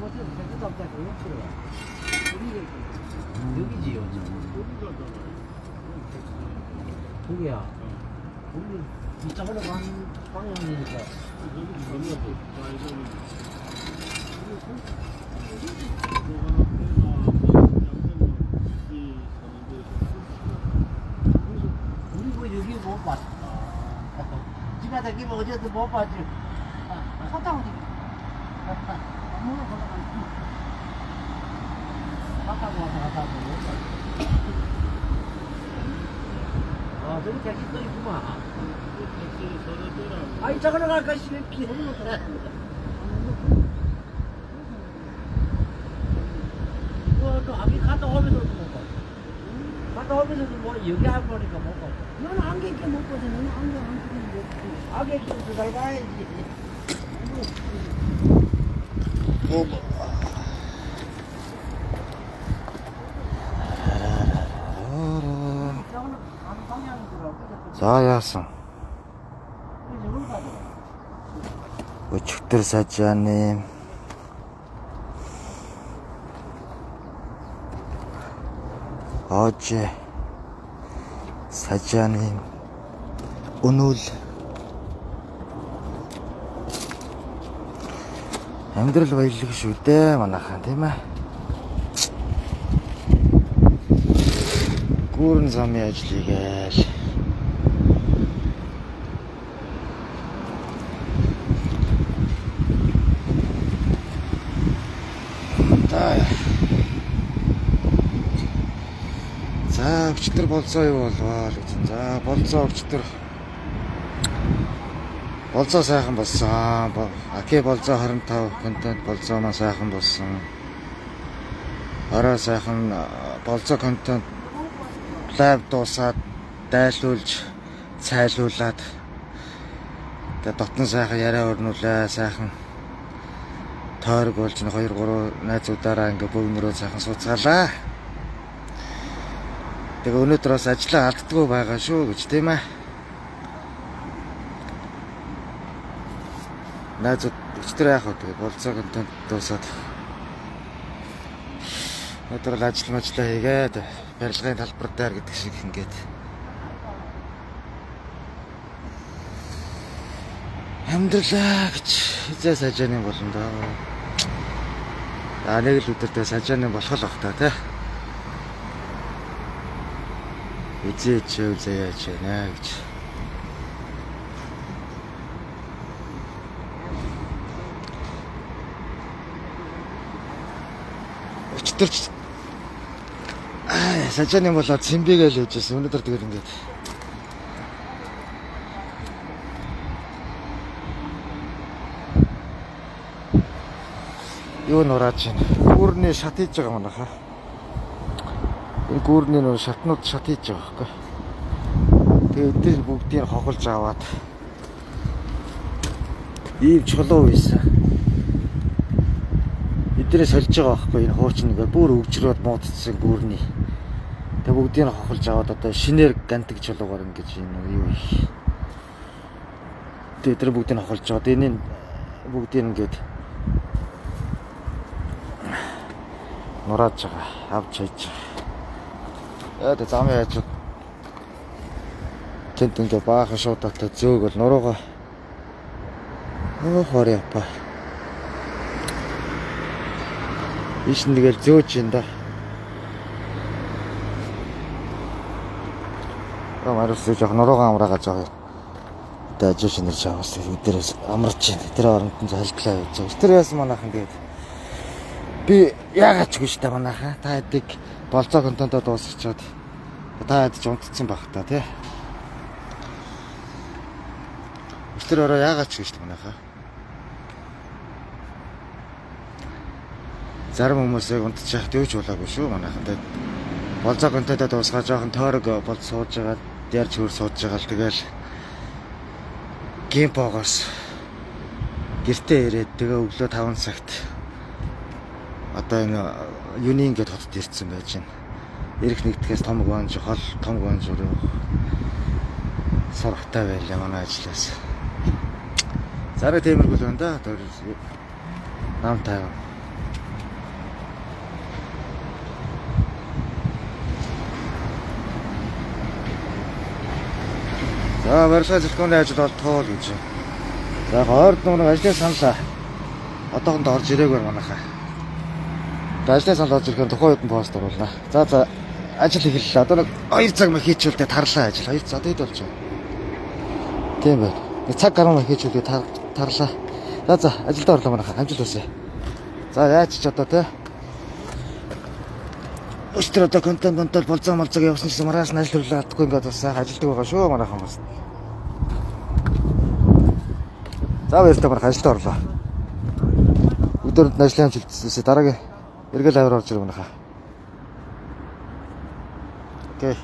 이곳은 생각도 없다 여기지요. 거기야. 거기 이쪽으로 가는 방향이니까. 우리 뭐 여기 못 봤어. 집에 다니면 어제도 못 봤지. 갔다 오지. 저기 택시 또 있구만. 아이, 저거로 갈까, 시래끼. 또 아기 갔다 오면서도 못 봐. 갔다 오면서도 뭐, 여기 안 보니까 못 봐. 너는 안경 끼 못 보지. 너는 안경 안 끼면 못 봐. 아기 끼고 잘 가야지. За өчигдөр сажааны 어제 сажааны өнөөл амьдрал баялаг шүү дээ манайхан тийм ээ. Гүүрэн замын ажлыг айл. За өчтөр болцоо юу болваа л гэсэн. За болцоо өчтөр. Болцоо сайхан болсон. Аки болцоо 25 контент болцоо маань сайхан болсон. Орой сайхан болцоо контент лайв дуусаад дайлуулж цайлуулад тэгээ дотн сайхан яриа өрнүүлээ сайхан тойрог болж 2 3 найзуудаараа ингээ бөвнөрөө сайхан сууцгаалаа. Тэгээ өнөөдөр бас ажлаа алддаггүй байгаа шүү гэж тийм ээ. Найзууд өчтөр яах вэ тэгээ болцоо контент дуусаад өнөөдөр л ажил мэжлээ хийгээд барилгын талбар дээр гэдэг шиг ингээд амьдралаа гэж хизээ сажааны болно доо. Нэг л өдөртөө сажааны болох л бах та тий. Үзээч үзээч нэ гэж. Өчтөрч сажааны болоод цэмбигээл хийжсэн. Өнөөдөр тэгээд ингээд юу нурааж байна. Гүүрний шат хийж байгаа манайхаа. Энэ гүүрний нөө шатнууд шат хийж байгаа байхгүй. Тэгээд эдгээр бүгдийг хохолж аваад ийм чулуу байсан. Эдгээрээ сольж байгаа байхгүй энэ хуучин ингээд бүр өвчрөөд муудцсан гүүрний. Тэгээд бүгдийг хохолж аваад одоо шинээр гантик чулуугаар ингэж энэ юу их. Тэгээд эдгээр бүгдийг хохолж аваад энэ бүгдийг ингээд нурааж байгаа. Авч хайж байгаа. Яа тэ замын ажил тэнд ингээ баахан шуудаатай зөөгөл нуруугаа хоорё апа. Иш нэгэл зөөж ин да. Амарс жоох нуруугаа амраагаад байгаа. Тэ ажил шинэрч аваас өдөрөөс амарч ин. Тэр оронд нь залглаа явж байгаа. Тэр яасан манайхан тэгээд би яагаад ч гэж та манайхаа та эдэг болцоо контентоо дуусчихад та ядч унтцсан байх та тий. Тэр ороо яагаад ч гэж манайхаа. Зарим хүмүүсийг унтчих дэвж болоогүй шүү манайхан. Тэгээд болцоо контентоо дуусгаа жоохон тойрог бол сууж байгаа, дээрч хөр сууж байгаа л тэгэл геймпогоос гэртээ ирээд тэгээ өглөө 5 цагт одоо энэ юуны ингээд хотод ирсэн байж байна. Ирэх нэгдгээс том гонж хол том гонж өрөө сурахтай байлаа манай ажлаас. Зарай тиймэрхүү л байна да. Одоо нам тайван. За барилга зэлхүүний ажил бол туул гэж. За ойрд нэг ажлын саналаа одоохондоо орж ирээгүй манайхаа. Ажлын санал орж ирэхээр тухайн үед нь пост оруулнаа. За ажил эхэллээ. Одоо нэг 2 цаг мах хийчихвэл тарлаа ажил. 2 цаг хэд болж байна. Тийм байна. Нэг цаг гаруй мах хийчихвэл тарлаа. За ажилд орлоо манайхаа. Амжилт хүсье. За яаж ч одоо те. Өстөр одоо контент болцоо малцаг явуулсан ч мараас нь ажил хөрлөө чадахгүй ингээд бас сайхан ажилдаг байгаа шүү манайхан бас. За баярлалаа манайх ажилд орлоо. Өдөрт ажлын амжилтсаа дараагийн эргэл аваар орж ирэх манайхаа. Окей.